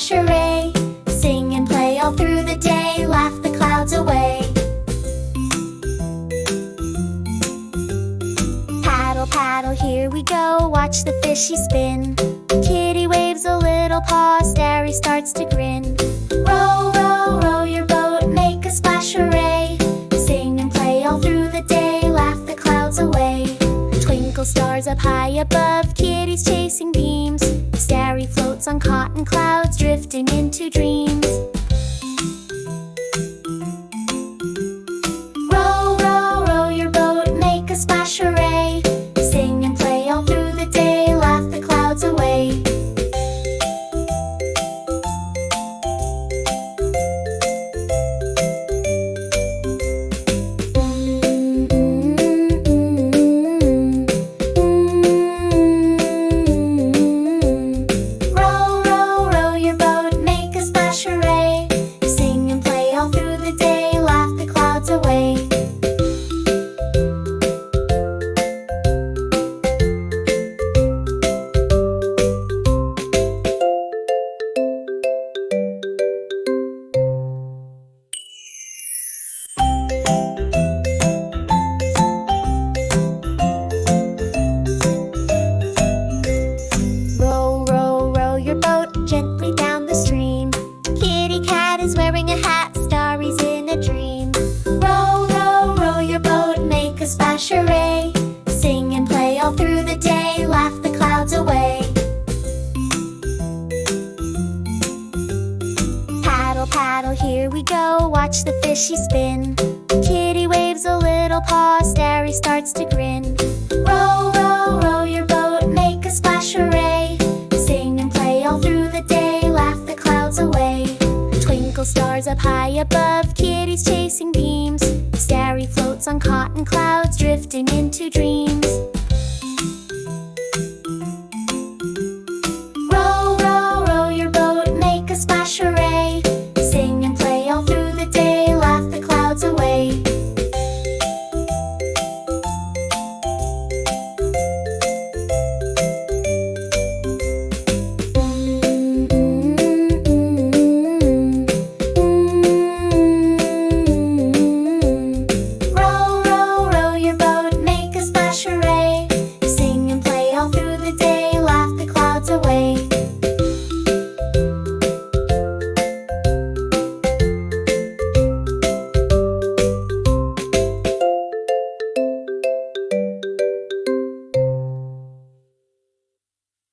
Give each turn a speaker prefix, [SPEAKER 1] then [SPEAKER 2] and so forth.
[SPEAKER 1] splash array. Sing and play all through the day, laugh the clouds away. Paddle, paddle, here we go, watch the fishy spin. Kitty waves a little paw, Stary starts to grin. Row, row, row your boat, make a splash array. Sing and play all through the day, laugh the clouds away. Twinkle stars up high above, Kitty's chasing beams. Stary floats on cotton clouds, drifting into dreams. Row, row, row your boat, make a splash array. Sing and play all through the day, laugh the clouds away. Row, row, row your boat, make a splash array. Sing and play all through the day, laugh the clouds away. Row, row, row your boat gently down the stream. Kitty Cat is wearing a hat, Stary's in a dream. Row, row, row your boat, make a splash array. Sing and play all through the day, laugh the clouds away. Paddle, paddle, here we go, watch the fishy spin. Kitty waves a little paw, Stary starts to grin. Row, row, row your boat, make a splash array. Sing and play all through the day, laugh the clouds away. Twinkle stars up high above,